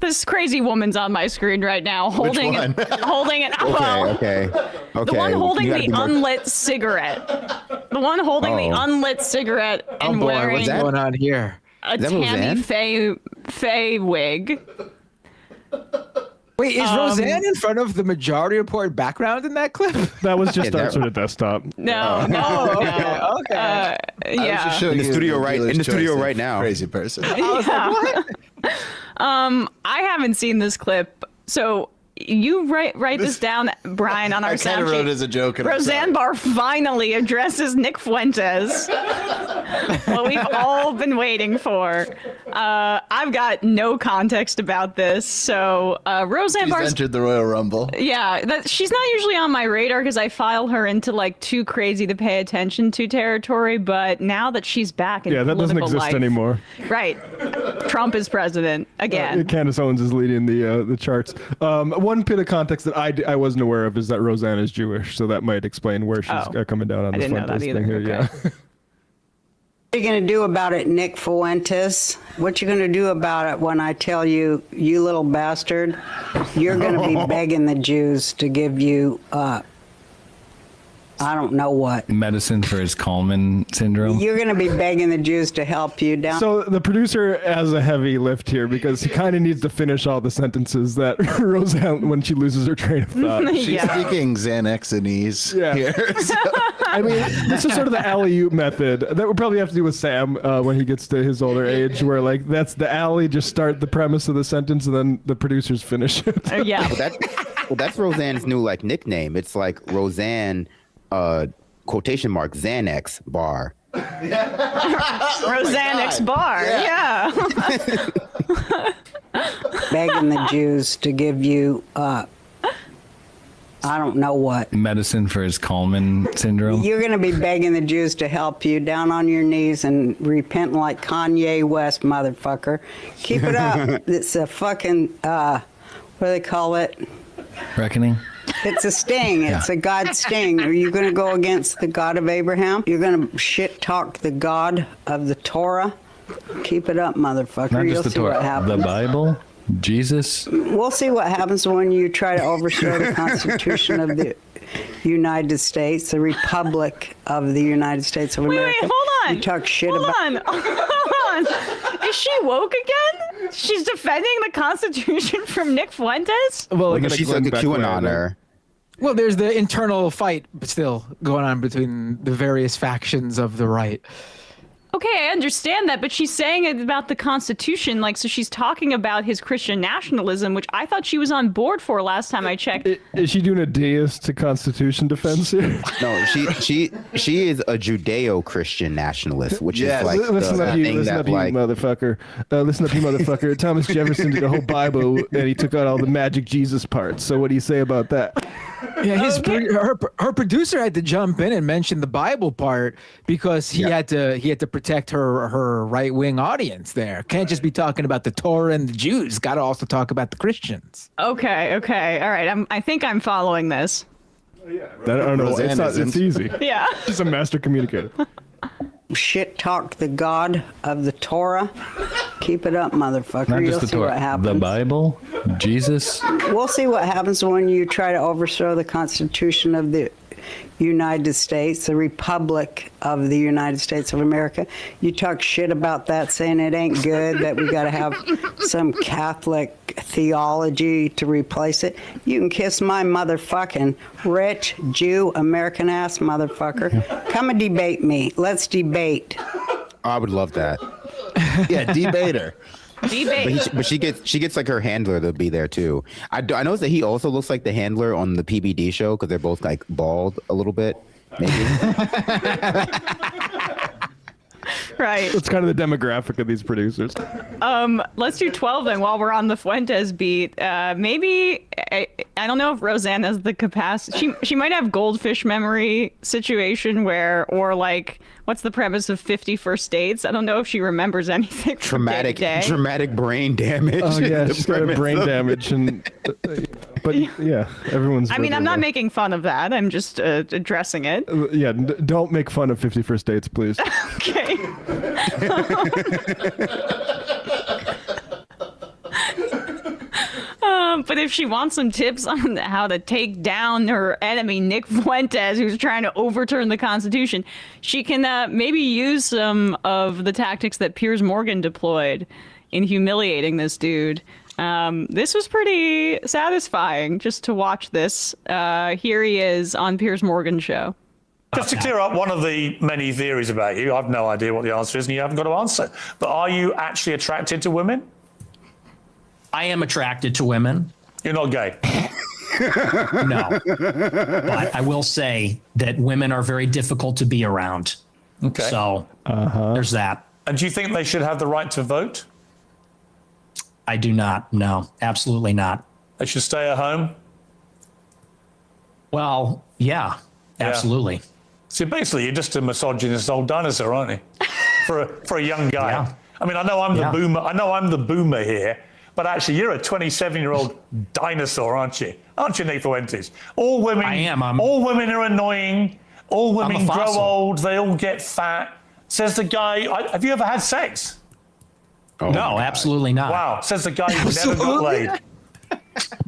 this crazy woman's on my screen right now, holding it. Okay. The one holding the unlit cigarette. The one holding the unlit cigarette and wearing what's going on here? A Tammy Faye wig. Wait, is Roseanne in front of the Majority Report background in that clip? That was just our sort of desktop. No. Okay. Yeah. In the studio right now. Crazy person. I was like, what? I haven't seen this clip, so you write this down, Brian, on our sound sheet. I kind of wrote it as a joke. Roseanne Barr finally addresses Nick Fuentes. What we've all been waiting for. I've got no context about this, so Roseanne Barr entered the Royal Rumble. Yeah, she's not usually on my radar because I file her into like too crazy to pay attention to territory. But now that she's back in that doesn't exist life, anymore. Right, Trump is president again. Candace Owens is leading the charts. One bit of context that I wasn't aware of is that Roseanne is Jewish, so that might explain where she's coming down on this Fuentes thing here. Okay. Yeah. What are you going to do about it, Nick Fuentes? What you going to do about it when I tell you, you little bastard, you're going to be begging the Jews to give you, I don't know what. Medicine for his Kallman syndrome. You're going to be begging the Jews to help you down. So the producer has a heavy lift here because he kind of needs to finish all the sentences that Roseanne, when she loses her train of thought. She's speaking Xanaxanese here. So. I mean, this is sort of the alley-oop method. That would probably have to do with Sam when he gets to his older age, where like that's the alley, just start the premise of the sentence and then the producers finish it. Yeah. Well, that's Roseanne's new like nickname. It's like Roseanne, quotation mark, Xanax Bar. Roseanne's Bar. Yeah. Begging the Jews to give you, I don't know what. Medicine for his Kallman syndrome. You're going to be begging the Jews to help you down on your knees and repent like Kanye West, motherfucker. Keep it up. It's a fucking, what do they call it? Reckoning. It's a sting. It's a God sting. Are you going to go against the God of Abraham? You're going to shit talk the God of the Torah? Keep it up, motherfucker. Not You'll just the see what Torah, happens. the Bible, Jesus. We'll see what happens when you try to overthrow the Constitution of the United States, the Republic of the United States of America. Wait, hold on. You talk shit hold about. Hold on. Is she woke again? She's defending the Constitution from Nick Fuentes? Well, Like, she's like a QAnoner. Well, there's the internal fight still going on between the various factions of the right. Okay, I understand that, but she's saying it about the Constitution, like, so she's talking about his Christian nationalism, which I thought she was on board for last time I checked. Is she doing a deist to Constitution defense here? No, she is a Judeo-Christian nationalist, which is like listen up, you motherfucker. Listen up, you motherfucker. Thomas Jefferson did a whole Bible and he took out all the magic Jesus parts. So what do you say about that? Yeah, her producer had to jump in and mention the Bible part because he had to protect her right wing audience. There can't just be talking about the Torah and the Jews. Got to also talk about the Christians. Okay, all right. I think I'm following this. I don't know. It's easy. Yeah. She's a master communicator. Shit talk the God of the Torah. Keep it up, motherfucker. Not You'll just the see what Torah, happens. the Bible, Jesus. We'll see what happens when you try to overthrow the Constitution of the United States, the Republic of the United States of America. You talk shit about that, saying it ain't good, that we got to have some Catholic theology to replace it. You can kiss my motherfucking rich Jew American ass motherfucker. Come and debate me. Let's debate. I would love that. Yeah, debater. But she gets like her handler to be there too. I noticed that he also looks like the handler on the PBD show because they're both like bald a little bit, maybe. Right. It's kind of the demographic of these producers. Let's do 12 then while we're on the Fuentes beat. Maybe, I don't know if Roseanne has the capacity. She might have goldfish memory situation or like, what's the premise of 50 First Dates? I don't know if she remembers anything from day to day. Traumatic brain damage. Oh yeah, she's got a brain damage but yeah, everyone's. I mean, I'm not making fun of that. I'm just addressing it. Yeah, don't make fun of 50 First Dates, please. Okay. But if she wants some tips on how to take down her enemy, Nick Fuentes, who's trying to overturn the Constitution, she can maybe use some of the tactics that Piers Morgan deployed in humiliating this dude. This was pretty satisfying just to watch this. Here he is on Piers Morgan's show. Just to clear up one of the many theories about you, I've no idea what the answer is and you haven't got to answer. But are you actually attracted to women? I am attracted to women. You're not gay? No. But I will say that women are very difficult to be around. Okay. So there's that. And do you think they should have the right to vote? I do not. No, absolutely not. They should stay at home? Well, yeah, absolutely. So basically, you're just a misogynist old dinosaur, aren't you? For a young guy. Yeah. I mean, I know I'm the boomer. I know I'm the boomer here, but actually, you're a 27-year-old dinosaur, aren't you? Aren't you, Nick Fuentes? All women. I am. All women are annoying. All women grow fossil. old. They all get fat. Says the guy. Have you ever had sex? Oh No, absolutely not. Wow. Says the guy who never got laid.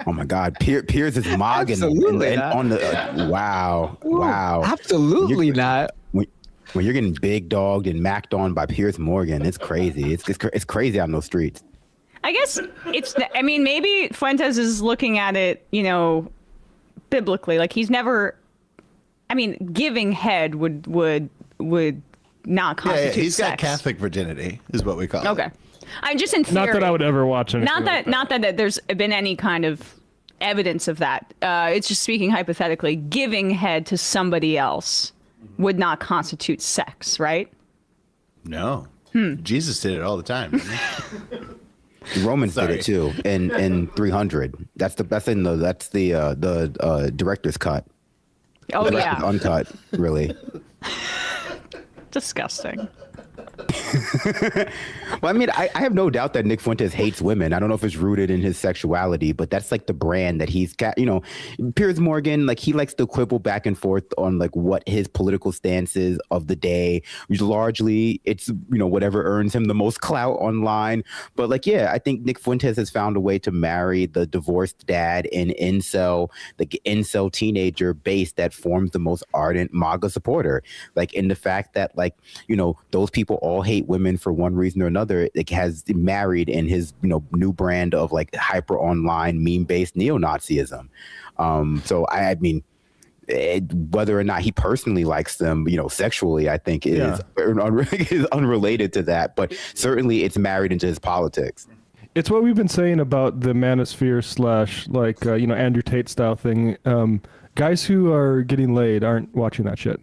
Oh my God, Piers is mogging Absolutely not. on the wow. Absolutely not. When you're getting big dogged and macked on by Piers Morgan, it's crazy. It's crazy out in those streets. I guess I mean, maybe Fuentes is looking at it, biblically. Like he's never, I mean, giving head would not constitute He's got sex. Catholic virginity, is what we call it. Okay. I'm just in theory. Not that I would ever watch anything. Not that there's been any kind of evidence of that. It's just speaking hypothetically. Giving head to somebody else would not constitute sex, right? No. Jesus did it all the time. Didn't he? The Romans did it too in 300. That's the director's cut. Oh The rest yeah, is uncut, really. disgusting. Well, I mean, I have no doubt that Nick Fuentes hates women. I don't know if it's rooted in his sexuality, but that's like the brand that he's got. Piers Morgan, like he likes to quibble back and forth on like what his political stance is of the day, which largely it's, whatever earns him the most clout online. But like, yeah, I think Nick Fuentes has found a way to marry the divorced dad and incel teenager base that forms the most ardent MAGA supporter. Like in the fact that like, those people all hate women for one reason or another. It has married in his new brand of like hyper online meme based neo-Nazism. So I mean, whether or not he personally likes them, sexually, I think is unrelated to that. But certainly, it's married into his politics. It's what we've been saying about the manosphere / Andrew Tate style thing. Guys who are getting laid aren't watching that shit.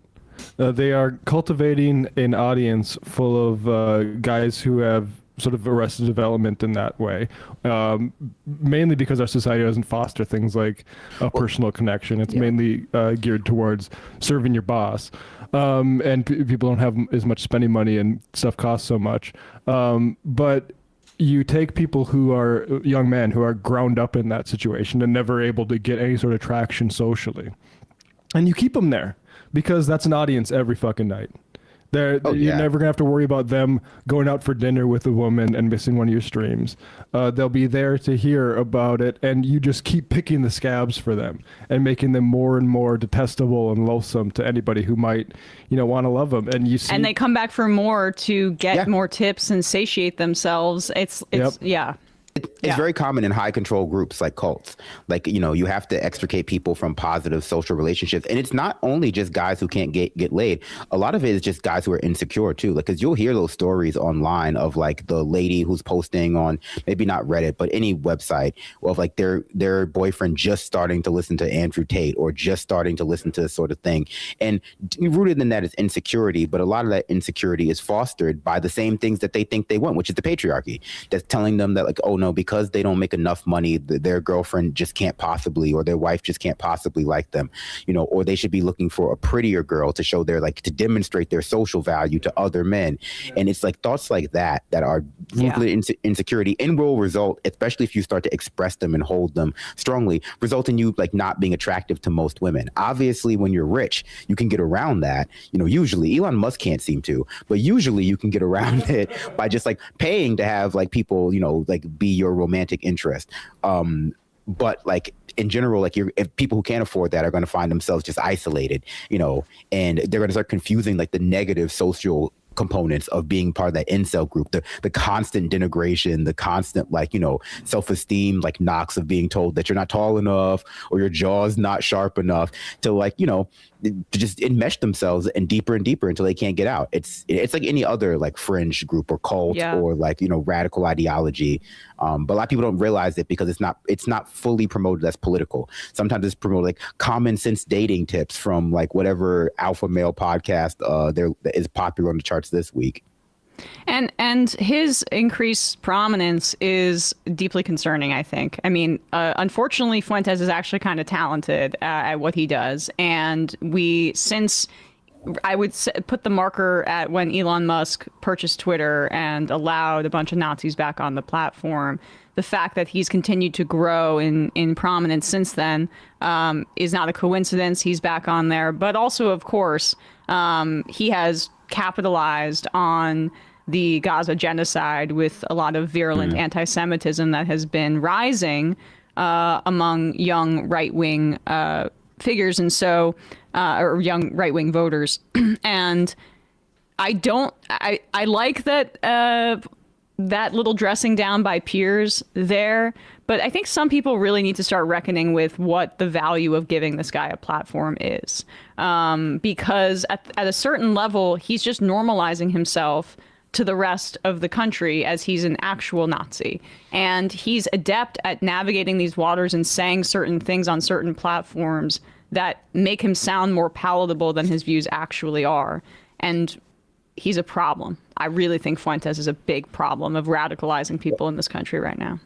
They are cultivating an audience full of guys who have sort of arrested development in that way, mainly because our society doesn't foster things like a personal connection. It's mainly geared towards serving your boss, and people don't have as much spending money and stuff costs so much. But you take people who are young men who are ground up in that situation and never able to get any sort of traction socially, and you keep them there. Because that's an audience every fucking night. You're never gonna have to worry about them going out for dinner with a woman and missing one of your streams. They'll be there to hear about it, and you just keep picking the scabs for them and making them more and more detestable and loathsome to anybody who might, want to love them. And and they come back for more to get more tips and satiate themselves. It's It's very common in high control groups like cults. Like, you have to extricate people from positive social relationships. And it's not only just guys who can't get laid. A lot of it is just guys who are insecure too. Like, cause you'll hear those stories online of like the lady who's posting on maybe not Reddit, but any website of like their boyfriend just starting to listen to Andrew Tate or just starting to listen to this sort of thing. And rooted in that is insecurity. But a lot of that insecurity is fostered by the same things that they think they want, which is the patriarchy. That's telling them that like, oh no, because they don't make enough money, their girlfriend just can't possibly, or their wife just can't possibly like them, or they should be looking for a prettier girl to show to demonstrate their social value to other men. And it's like thoughts like that are rooted in insecurity and will result, especially if you start to express them and hold them strongly, result in you like not being attractive to most women. Obviously, when you're rich, you can get around that. Usually Elon Musk can't seem to, but usually you can get around it by just like paying to have like people, like be your romantic interest. but like in general, like if people who can't afford that are going to find themselves just isolated, and they're going to start confusing like the negative social components of being part of that incel group, the constant denigration, the constant self-esteem knocks of being told that you're not tall enough or your jaw's not sharp enough to to just enmesh themselves and deeper until they can't get out. It's like any other fringe group or cult or radical ideology. But a lot of people don't realize it because it's not fully promoted as political. Sometimes it's promoted like common sense dating tips from whatever alpha male podcast there is popular on the charts this week. And his increased prominence is deeply concerning, I think. I mean, unfortunately, Fuentes is actually kind of talented at what he does. And I would put the marker at when Elon Musk purchased Twitter and allowed a bunch of Nazis back on the platform. The fact that he's continued to grow in prominence since then is not a coincidence. He's back on there. But also, of course, he has capitalized on the Gaza genocide with a lot of virulent anti-Semitism that has been rising among young right-wing figures, and so or young right-wing voters. And I like that that little dressing down by Piers there, but I think some people really need to start reckoning with what the value of giving this guy a platform is, because at a certain level, he's just normalizing himself to the rest of the country as he's an actual Nazi. And he's adept at navigating these waters and saying certain things on certain platforms that make him sound more palatable than his views actually are. And he's a problem. I really think Fuentes is a big problem of radicalizing people in this country right now.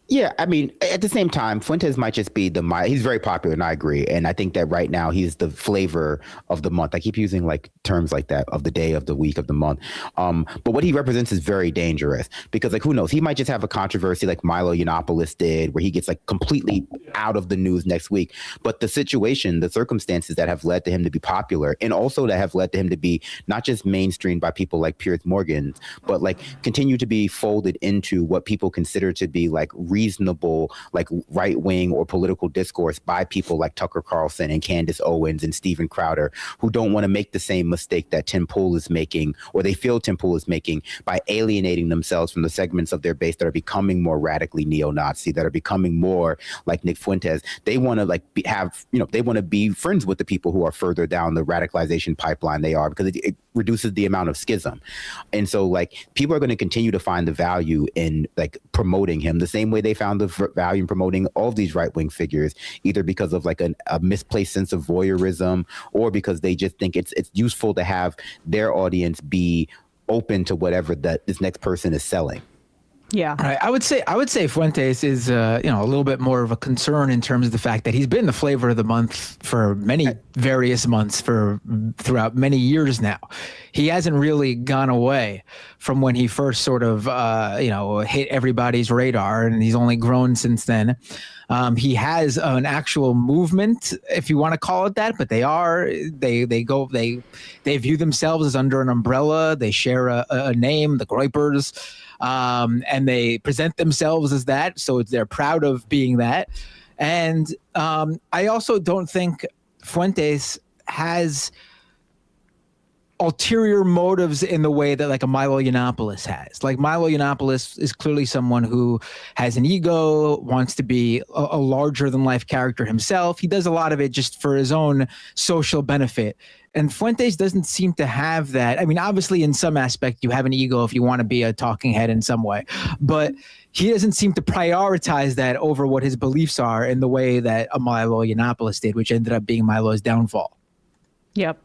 Yeah, I mean, at the same time, Fuentes might just be he's very popular, and I agree. And I think that right now he's the flavor of the month. I keep using terms like that, of the day, of the week, of the month. But what he represents is very dangerous because who knows? He might just have a controversy like Milo Yiannopoulos did, where he gets completely out of the news next week. But the situation, the circumstances that have led to him to be popular, and also that have led to him to be not just mainstreamed by people like Piers Morgan, but continue to be folded into what people consider to be reasonable right-wing or political discourse by people like Tucker Carlson and Candace Owens and Steven Crowder, who don't want to make the same mistake that Tim Pool is making, or they feel Tim Pool is making, by alienating themselves from the segments of their base that are becoming more radically neo-Nazi, that are becoming more like Nick Fuentes. They want to they want to be friends with the people who are further down the radicalization pipeline they are, because it reduces the amount of schism. And so people are going to continue to find the value in promoting him the same way they found the value in promoting all of these right-wing figures, either because of a misplaced sense of voyeurism, or because they just think it's useful to have their audience be open to whatever this next person is selling. Yeah. Right. I would say Fuentes is a little bit more of a concern in terms of the fact that he's been the flavor of the month for many various months throughout many years now. He hasn't really gone away from when he first sort of hit everybody's radar, and he's only grown since then. He has an actual movement, if you want to call it that, but they view themselves as under an umbrella. They share a name, the Groypers. And they present themselves as that, so they're proud of being that. And I also don't think Fuentes has ulterior motives in the way that a Milo Yiannopoulos has. Milo Yiannopoulos is clearly someone who has an ego, wants to be a larger than life character himself. He does a lot of it just for his own social benefit. And Fuentes doesn't seem to have that. I mean, obviously, in some aspect, you have an ego if you want to be a talking head in some way. But he doesn't seem to prioritize that over what his beliefs are in the way that a Milo Yiannopoulos did, which ended up being Milo's downfall. Yep.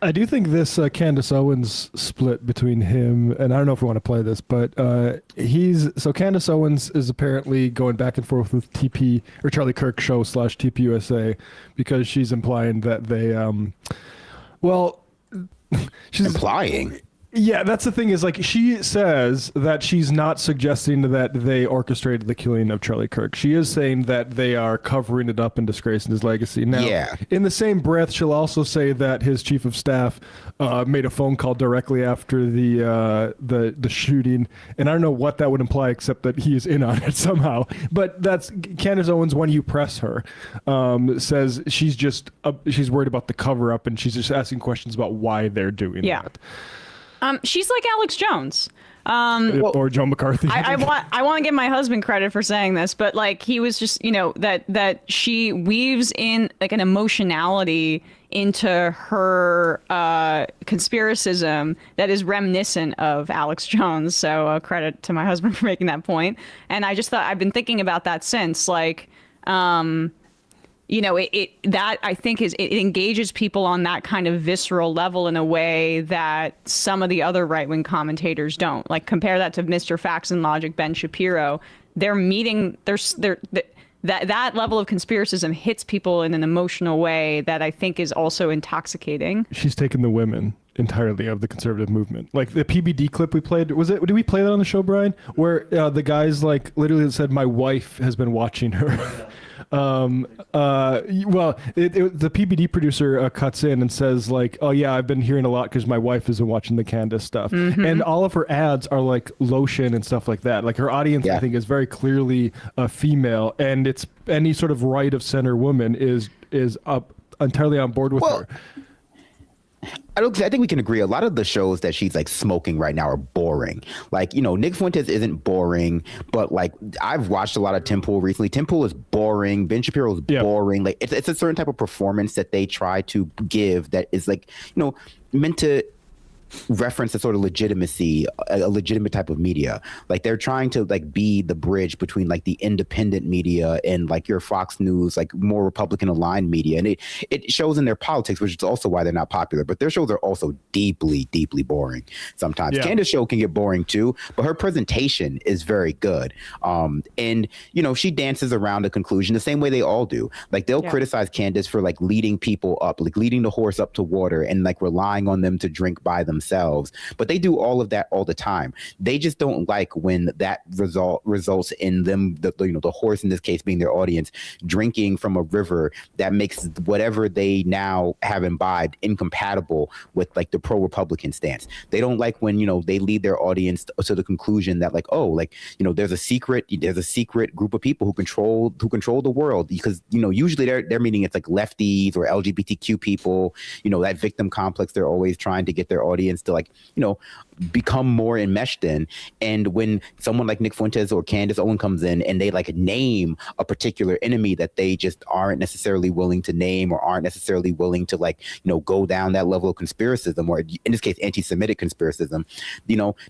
I do think this Candace Owens split between him, and I don't know if we want to play this, but Candace Owens is apparently going back and forth with TP or Charlie Kirk show / TPUSA, because she's implying that they, she's implying. Yeah, that's the thing is like she says that she's not suggesting that they orchestrated the killing of Charlie Kirk. She is saying that they are covering it up and disgracing his legacy. Now, in the same breath, she'll also say that his chief of staff made a phone call directly after the shooting, and I don't know what that would imply except that he is in on it somehow. But that's Candace Owens, when you press her, says she's worried about the cover up and she's just asking questions about why they're doing that. She's like Alex Jones. Or Joe McCarthy. I want to give my husband credit for saying this, but like he was just, that she weaves in like an emotionality into her conspiracism that is reminiscent of Alex Jones. So credit to my husband for making that point. And I just thought, I've been thinking about that since, like, that I think it engages people on that kind of visceral level in a way that some of the other right-wing commentators don't. Like compare that to Mr. Facts and Logic, Ben Shapiro. They're meeting, that level of conspiracism hits people in an emotional way that I think is also intoxicating. She's taken the women entirely of the conservative movement. Like the PBD clip we played, did we play that on the show, Brian? Where the guys like literally said, "My wife has been watching her." The PBD producer cuts in and says like, "Oh yeah, I've been hearing a lot because my wife isn't watching the Candace stuff." Mm-hmm. And all of her ads are like lotion and stuff like that. Like her audience, I think, is very clearly female, and it's any sort of right of center woman is up entirely on board with her. I think we can agree. A lot of the shows that she's like smoking right now are boring. Like, Nick Fuentes isn't boring, but like I've watched a lot of Tim Pool recently. Tim Pool is boring. Ben Shapiro is boring. Like it's a certain type of performance that they try to give that is like, meant to reference a sort of legitimacy, a legitimate type of media. Like they're trying to like be the bridge between like the independent media and like your Fox News, like more Republican aligned media. And it shows in their politics, which is also why they're not popular. But their shows are also deeply, deeply boring sometimes. Candace's show can get boring too, but her presentation is very good. And she dances around a conclusion the same way they all do. Like they'll criticize Candace for like leading people up, like leading the horse up to water and like relying on them to drink by themselves. But they do all of that all the time. They just don't like when that results in them, the horse in this case being their audience, drinking from a river that makes whatever they now have imbibed incompatible with like the pro-Republican stance. They don't like when they lead their audience to the conclusion that like, there's a secret group of people who control the world, because usually they're meaning it's like lefties or LGBTQ people, that victim complex they're always trying to get their audience to like, become more enmeshed in. And when someone like Nick Fuentes or Candace Owen comes in and they like name a particular enemy that they just aren't necessarily willing to name or aren't necessarily willing to like, go down that level of conspiracism, or in this case, anti-Semitic conspiracism,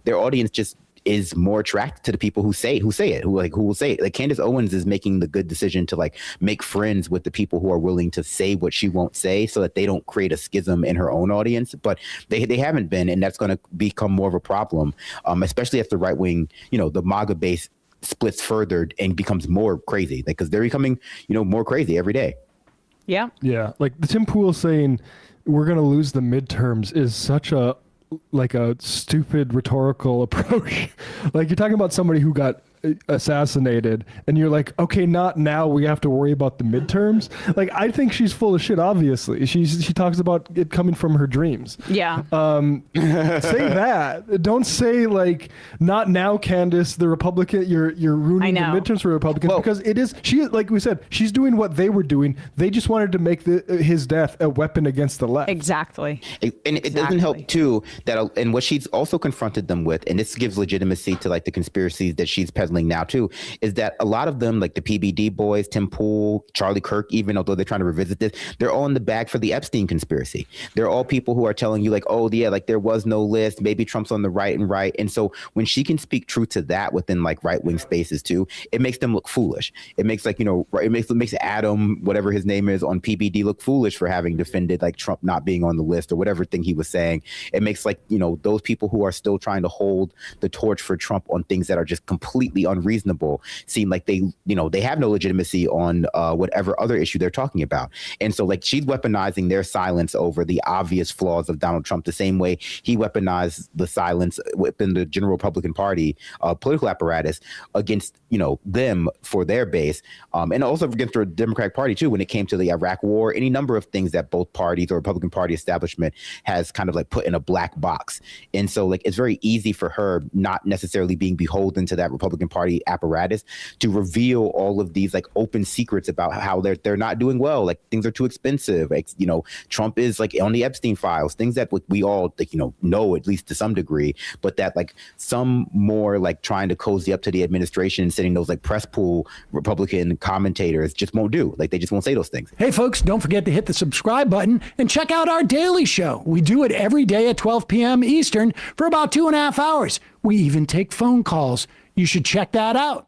their audience just is more attracted to the people who will say it. Like Candace Owens is making the good decision to like make friends with the people who are willing to say what she won't say, so that they don't create a schism in her own audience. But they haven't been, and that's going to become more of a problem, especially if the right wing, the MAGA base splits further and becomes more crazy, because they're becoming, more crazy every day. Yeah. Yeah. Like the Tim Pool saying we're going to lose the midterms is such a stupid rhetorical approach. Like you're talking about somebody who got assassinated and you're like, okay, not now, we have to worry about the midterms. Like I think she's full of shit. Obviously she talks about it coming from her dreams. Say that. Don't say like, not now, Candace, the Republican, you're ruining the midterms for Republicans. Because it is, she, like we said, she's doing what they were doing. They just wanted to make his death a weapon against the left. Exactly. It doesn't help too that, and what she's also confronted them with, and this gives legitimacy to like the conspiracies that she's peddling now too, is that a lot of them, like the PBD boys, Tim Pool, Charlie Kirk, even although they're trying to revisit this, they're all in the bag for the Epstein conspiracy. They're all people who are telling you like, oh yeah, like there was no list, maybe Trump's on the right. And so when she can speak truth to that within like right-wing spaces too, it makes them look foolish. It makes like, it makes Adam, whatever his name is, on PBD look foolish for having defended like Trump not being on the list or whatever thing he was saying. It makes like, those people who are still trying to hold the torch for Trump on things that are just completely highly unreasonable, seem like they have no legitimacy on whatever other issue they're talking about. And so like she's weaponizing their silence over the obvious flaws of Donald Trump the same way he weaponized the silence within the general Republican Party political apparatus against them for their base, and also against the Democratic Party too when it came to the Iraq War, any number of things that both parties or Republican Party establishment has kind of like put in a black box. And so like it's very easy for her, not necessarily being beholden to that Republican Party apparatus, to reveal all of these like open secrets about how they're not doing well, like things are too expensive, like Trump is like on the Epstein files, things that we all like, know at least to some degree, but that like some more like trying to cozy up to the administration and sitting those like press pool Republican commentators just won't do. Like they just won't say those things. Hey folks, don't forget to hit the subscribe button and check out our daily show. We do it every day at 12 p.m. Eastern for about 2.5 hours. We even take phone calls. You should check that out.